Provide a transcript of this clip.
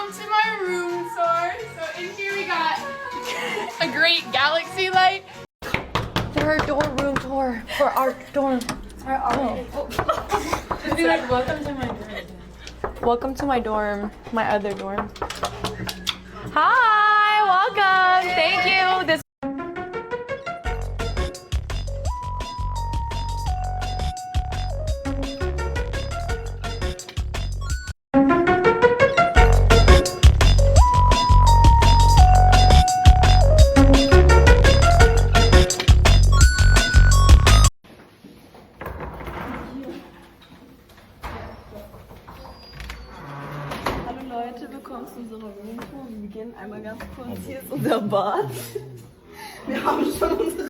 Welcome to my room tour. So in here we got a great galaxy light. For our dorm room tour. For our dorm. It'd be like, welcome to my dorm. Welcome to my dorm. My other dorm. Hi, welcome. Thank you. This Leute, willkommen zu unserer Roomtour. Wir beginnen einmal ganz kurz. Hier ist unser Bad. Wir haben schon